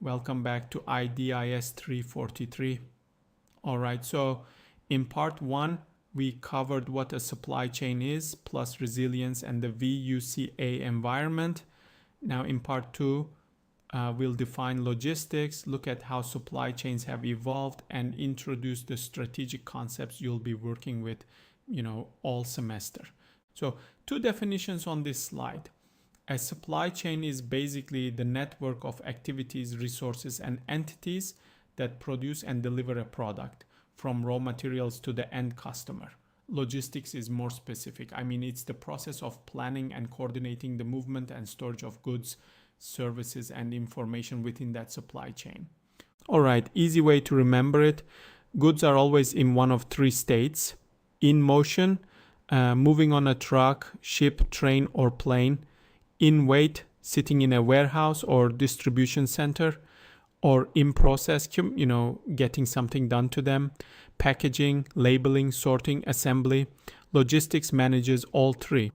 Welcome back to IDIS 343. All right, so in part 1, we covered what a supply chain is, plus resilience and the VUCA environment. Now in part 2, we'll define logistics, look at how supply chains have evolved, and introduce the strategic concepts you'll be working with, all semester. So 2 definitions on this slide. A supply chain is basically the network of activities, resources, and entities that produce and deliver a product, from raw materials to the end customer. Logistics is more specific. It's the process of planning and coordinating the movement and storage of goods, services, and information within that supply chain. All right, easy way to remember it. Goods are always in one of 3 states: in motion, moving on a truck, ship, train, or plane; in wait, sitting in a warehouse or distribution center; or in process, getting something done to them; packaging, labeling, sorting, assembly. Logistics manages all 3.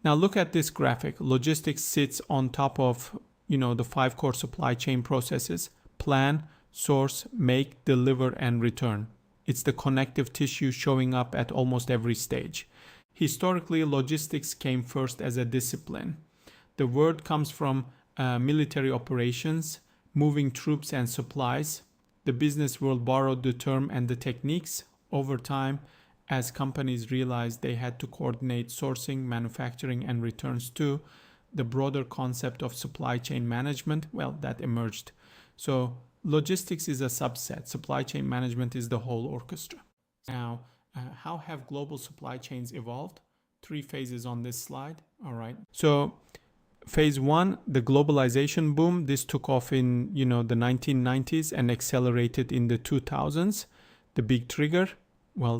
Now look at this graphic. Logistics sits on top of, the 5 core supply chain processes: plan, source, make, deliver, and return. It's the connective tissue showing up at almost every stage. Historically, logistics came first as a discipline. The word comes from military operations, moving troops and supplies. The business world borrowed the term and the techniques over time as companies realized they had to coordinate sourcing, manufacturing, and returns too. The broader concept of supply chain management, that emerged. So logistics is a subset. Supply chain management is the whole orchestra. Now, how have global supply chains evolved? 3 phases on this slide. All right. So phase 1, the globalization boom. This took off in, the 1990s and accelerated in the 2000s. The big trigger,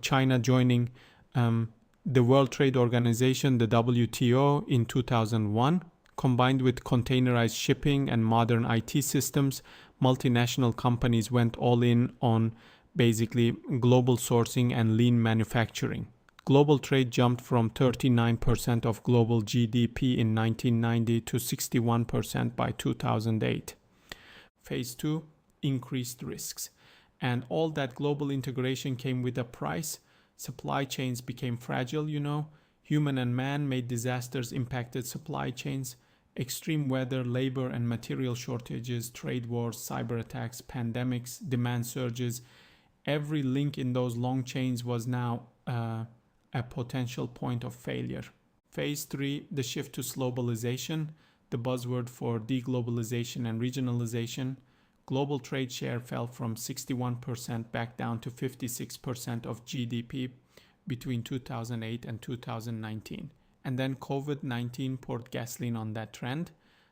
China joining the World Trade Organization, the WTO, in 2001. Combined with containerized shipping and modern IT systems, multinational companies went all in on basically global sourcing and lean manufacturing. Global trade jumped from 39% of global GDP in 1990 to 61% by 2008. Phase 2, increased risks. And all that global integration came with a price. Supply chains became fragile, Human and man-made disasters impacted supply chains. Extreme weather, labor and material shortages, trade wars, cyber attacks, pandemics, demand surges. Every link in those long chains was now a potential point of failure. Phase 3, the shift to globalization, the buzzword for deglobalization and regionalization. Global trade share fell from 61% back down to 56% of GDP between 2008 and 2019. And then COVID-19 poured gasoline on that trend.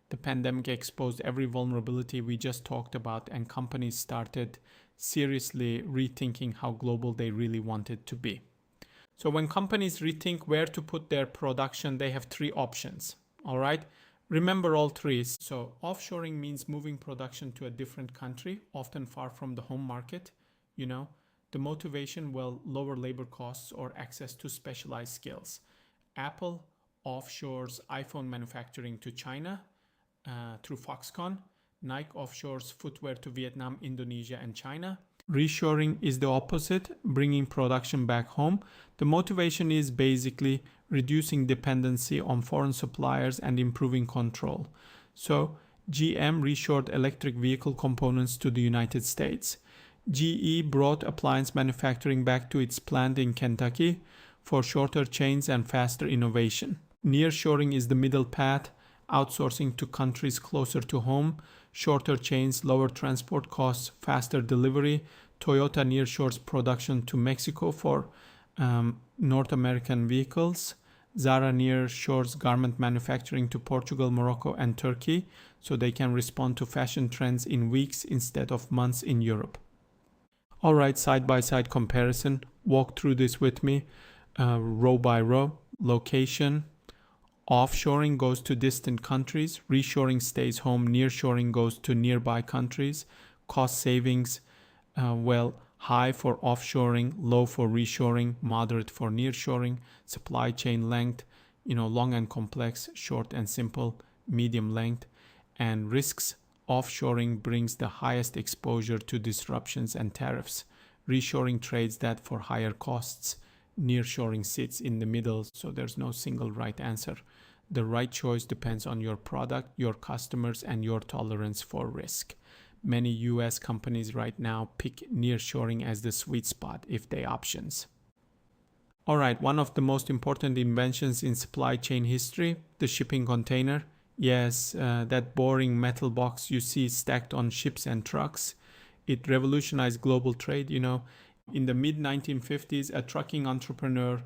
The pandemic exposed every vulnerability we just talked about, and companies started seriously rethinking how global they really wanted to be. So when companies rethink where to put their production, they have 3 options. All right. Remember all 3. So offshoring means moving production to a different country, often far from the home market. The motivation, lower labor costs or access to specialized skills. Apple offshores iPhone manufacturing to China through Foxconn. Nike offshores footwear to Vietnam, Indonesia, and China. Reshoring is the opposite, bringing production back home. The motivation is basically reducing dependency on foreign suppliers and improving control. So GM reshored electric vehicle components to the United States. GE brought appliance manufacturing back to its plant in Kentucky for shorter chains and faster innovation. Nearshoring is the middle path, outsourcing to countries closer to home, shorter chains, lower transport costs, faster delivery. Toyota nearshores production to Mexico for North American vehicles. Zara nearshores garment manufacturing to Portugal, Morocco, and Turkey, so they can respond to fashion trends in weeks instead of months in Europe. All right, side-by-side comparison. Walk through this with me, row by row. Location. Offshoring goes to distant countries. Reshoring stays home. Nearshoring goes to nearby countries. Cost savings, high for offshoring, low for reshoring, moderate for nearshoring. Supply chain length, long and complex, short and simple, medium length. And risks, offshoring brings the highest exposure to disruptions and tariffs. Reshoring trades that for higher costs. Nearshoring sits in the middle, so there's no single right answer. The right choice depends on your product, your customers, and your tolerance for risk. Many US companies right now pick nearshoring as the sweet spot if they options. All right, one of the most important inventions in supply chain history, the shipping container. Yes, that boring metal box you see stacked on ships and trucks. It revolutionized global trade. In the mid-1950s, a trucking entrepreneur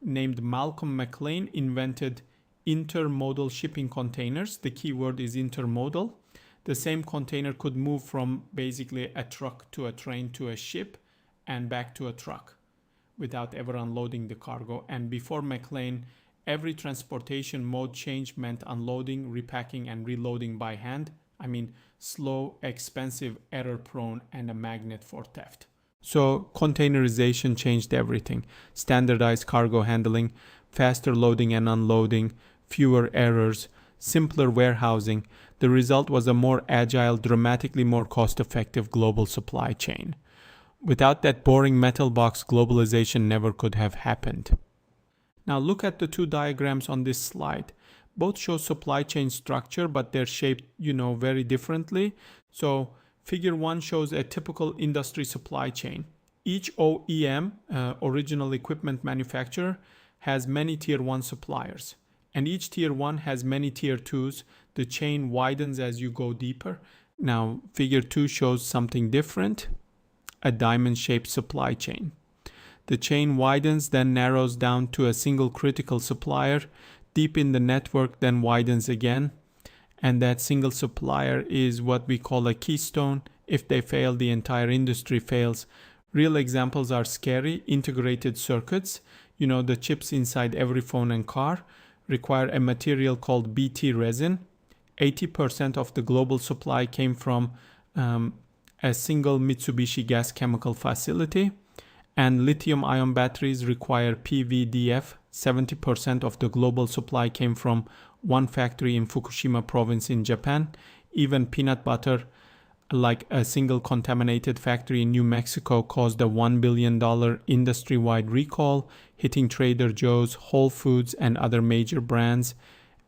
named Malcolm McLean invented intermodal shipping containers. The key word is intermodal. The same container could move from basically a truck to a train to a ship and back to a truck without ever unloading the cargo. And before McLean, every transportation mode change meant unloading, repacking, and reloading by hand. Slow, expensive, error-prone, and a magnet for theft. So containerization changed everything. Standardized cargo handling, faster loading and unloading, fewer errors, simpler warehousing. The result was a more agile, dramatically more cost-effective global supply chain. Without that boring metal box, globalization never could have happened. Now look at the two diagrams on this slide. Both show supply chain structure, but they're shaped, very differently. So Figure 1 shows a typical industry supply chain. Each OEM, original equipment manufacturer, has many Tier 1 suppliers. And each Tier 1 has many Tier 2s. The chain widens as you go deeper. Now, Figure 2 shows something different, a diamond-shaped supply chain. The chain widens, then narrows down to a single critical supplier. Deep in the network, then widens again. And that single supplier is what we call a keystone. If they fail, the entire industry fails. Real examples are scary. Integrated circuits, the chips inside every phone and car, require a material called Bt resin. 80% of the global supply came from a single Mitsubishi gas chemical facility. And lithium-ion batteries require PVDF. 70% of the global supply came from one factory in Fukushima province in Japan. Even peanut butter, like a single contaminated factory in New Mexico, caused a $1 billion industry-wide recall, hitting Trader Joe's, Whole Foods, and other major brands.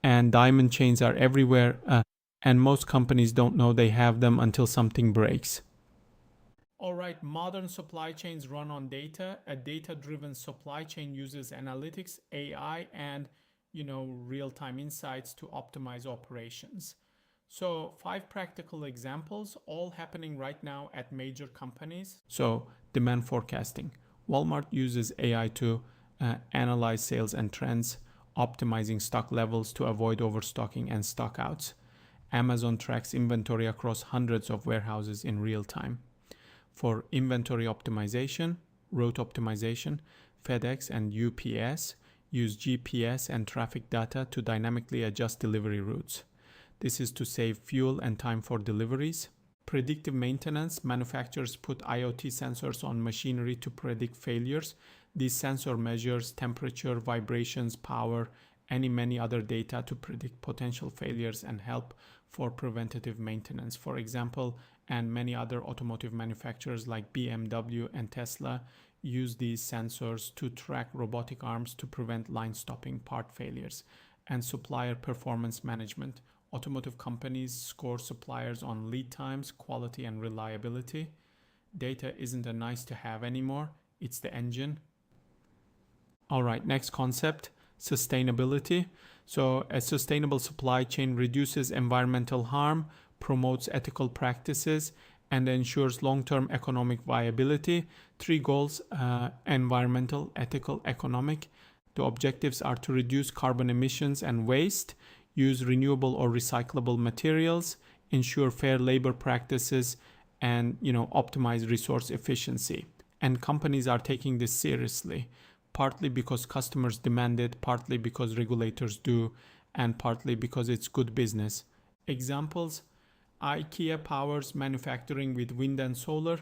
And diamond chains are everywhere, and most companies don't know they have them until something breaks. All right, modern supply chains run on data. A data-driven supply chain uses analytics, AI, and real-time insights to optimize operations. So 5 practical examples, all happening right now at major companies. So demand forecasting. Walmart uses AI to analyze sales and trends, optimizing stock levels to avoid overstocking and stockouts. Amazon tracks inventory across hundreds of warehouses in real time. For inventory optimization, route optimization, FedEx and UPS use GPS and traffic data to dynamically adjust delivery routes. This is to save fuel and time for deliveries. Predictive maintenance, manufacturers put IoT sensors on machinery to predict failures. These sensor measures temperature, vibrations, power, and many other data to predict potential failures and help for preventative maintenance. For example, and many other automotive manufacturers like BMW and Tesla use these sensors to track robotic arms to prevent line-stopping part failures. And supplier performance management. Automotive companies score suppliers on lead times, quality, and reliability. Data isn't a nice to have anymore, it's the engine. All right, next concept, sustainability. So a sustainable supply chain reduces environmental harm, promotes ethical practices, and ensures long-term economic viability. 3 goals, environmental, ethical, economic. The objectives are to reduce carbon emissions and waste, use renewable or recyclable materials, ensure fair labor practices, and optimize resource efficiency. And companies are taking this seriously, partly because customers demand it, partly because regulators do, and partly because it's good business. Examples: IKEA powers manufacturing with wind and solar.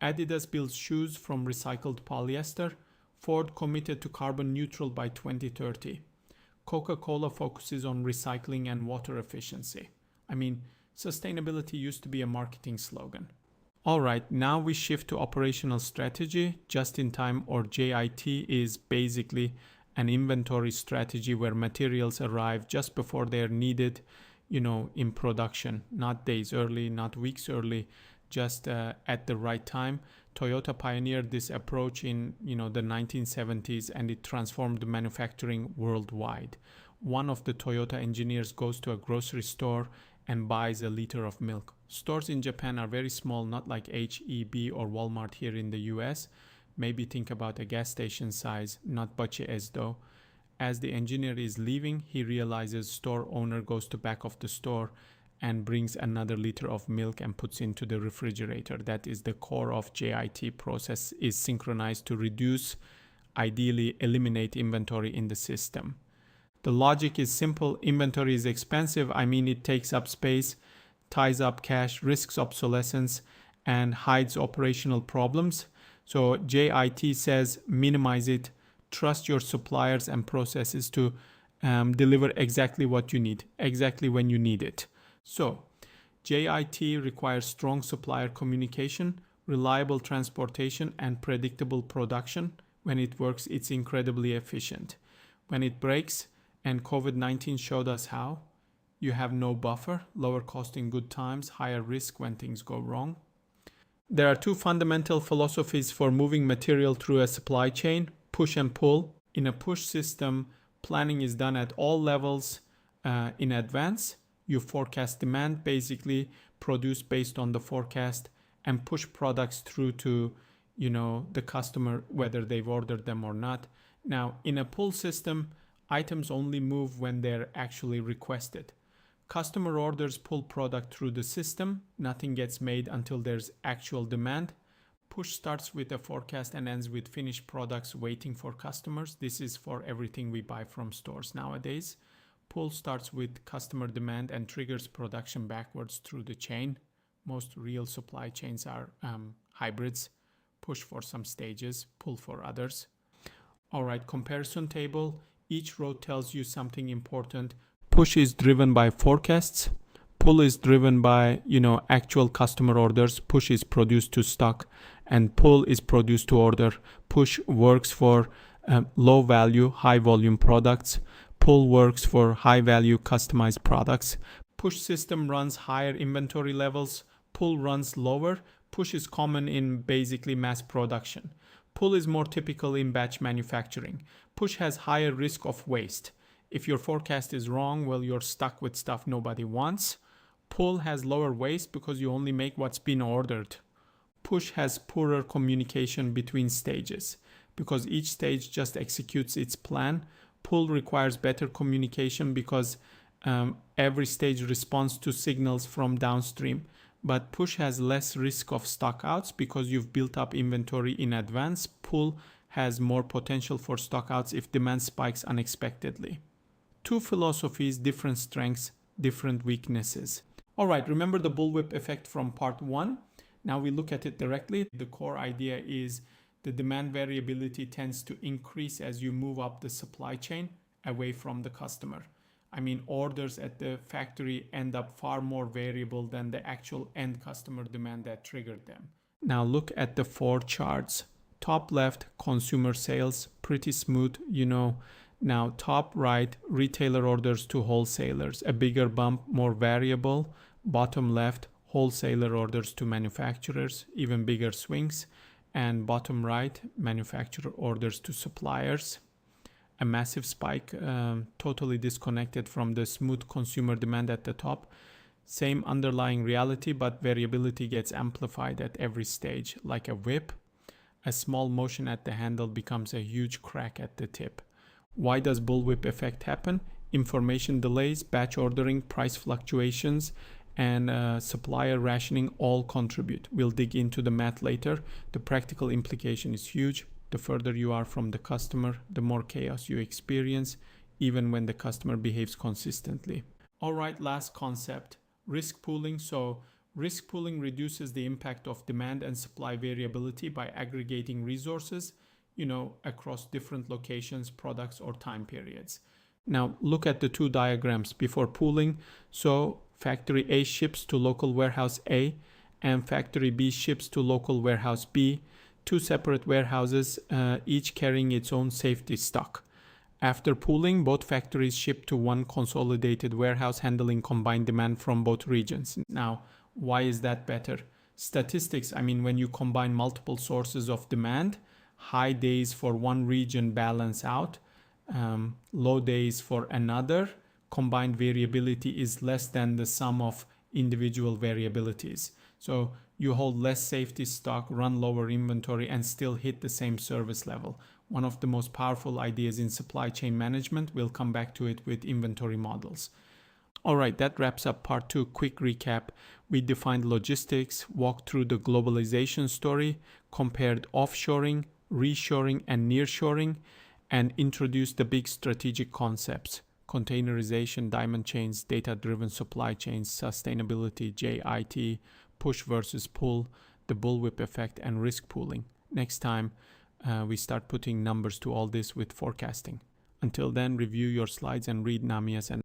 Adidas builds shoes from recycled polyester. Ford committed to carbon neutral by 2030. Coca-Cola focuses on recycling and water efficiency. Sustainability used to be a marketing slogan. All right, now we shift to operational strategy. Just-in-time, or JIT, is basically an inventory strategy where materials arrive just before they're needed, in production, not days early, not weeks early, just at the right time. Toyota pioneered this approach in, the 1970s, and it transformed manufacturing worldwide. One of the Toyota engineers goes to a grocery store and buys a liter of milk. Stores in Japan are very small, not like H-E-B or Walmart here in the US. Maybe think about a gas station size, not Bachi Esdo. As the engineer is leaving, he realizes store owner goes to back of the store and brings another liter of milk and puts into the refrigerator. That is the core of JIT process, is synchronized to reduce, ideally eliminate inventory in the system. The logic is simple. Inventory is expensive. It takes up space, ties up cash, risks obsolescence, and hides operational problems. So JIT says minimize it, trust your suppliers and processes to deliver exactly what you need, exactly when you need it. So JIT requires strong supplier communication, reliable transportation, and predictable production. When it works, it's incredibly efficient. When it breaks, and COVID-19 showed us how, you have no buffer, lower cost in good times, higher risk when things go wrong. There are two fundamental philosophies for moving material through a supply chain: push and pull. In a push system, planning is done at all levels in advance. You forecast demand, basically produce based on the forecast, and push products through to, the customer, whether they've ordered them or not. Now, in a pull system, items only move when they're actually requested. Customer orders pull product through the system. Nothing gets made until there's actual demand. Push starts with a forecast and ends with finished products waiting for customers. This is for everything we buy from stores nowadays. Pull starts with customer demand and triggers production backwards through the chain. Most real supply chains are hybrids. Push for some stages, pull for others. All right, comparison table. Each row tells you something important. Push is driven by forecasts. Pull is driven by, actual customer orders. Push is produced to stock, and pull is produced to order. Push works for low value, high volume products. Pull works for high value, customized products. Push system runs higher inventory levels. Pull runs lower. Push is common in basically mass production. Pull is more typical in batch manufacturing. Push has higher risk of waste. If your forecast is wrong, well, you're stuck with stuff nobody wants. Pull has lower waste because you only make what's been ordered. Push has poorer communication between stages because each stage just executes its plan. Pull requires better communication because every stage responds to signals from downstream. But push has less risk of stockouts because you've built up inventory in advance. Pull has more potential for stockouts if demand spikes unexpectedly. Two philosophies, different strengths, different weaknesses. All right, remember the bullwhip effect from part 1? Now we look at it directly. The core idea is the demand variability tends to increase as you move up the supply chain away from the customer. Orders at the factory end up far more variable than the actual end customer demand that triggered them. Now look at the 4 charts. Top left, consumer sales, pretty smooth, Now top right, retailer orders to wholesalers, a bigger bump, more variable. Bottom left, wholesaler orders to manufacturers, even bigger swings. And bottom right, manufacturer orders to suppliers. A massive spike, totally disconnected from the smooth consumer demand at the top. Same underlying reality, but variability gets amplified at every stage, like a whip. A small motion at the handle becomes a huge crack at the tip. Why does bullwhip effect happen? Information delays, batch ordering, price fluctuations, and supplier rationing all contribute. We'll dig into the math later. The practical implication is huge. The further you are from the customer, the more chaos you experience, even when the customer behaves consistently. All right, last concept, risk pooling. So risk pooling reduces the impact of demand and supply variability by aggregating resources, across different locations, products, or time periods. Now look at the 2 diagrams before pooling. So Factory A ships to local warehouse A, and factory B ships to local warehouse B, two separate warehouses, each carrying its own safety stock. After pooling, both factories ship to one consolidated warehouse handling combined demand from both regions. Now, why is that better? Statistics, I mean, when you combine multiple sources of demand, high days for one region balance out, low days for another. Combined variability is less than the sum of individual variabilities. So you hold less safety stock, run lower inventory, and still hit the same service level. One of the most powerful ideas in supply chain management. We'll come back to it with inventory models. All right, that wraps up part 2. Quick recap. We defined logistics, walked through the globalization story, compared offshoring, reshoring, and nearshoring, and introduced the big strategic concepts: containerization, diamond chains, data-driven supply chains, sustainability, JIT, push versus pull, the bullwhip effect, and risk pooling. Next time, we start putting numbers to all this with forecasting. Until then, review your slides and read Namia's and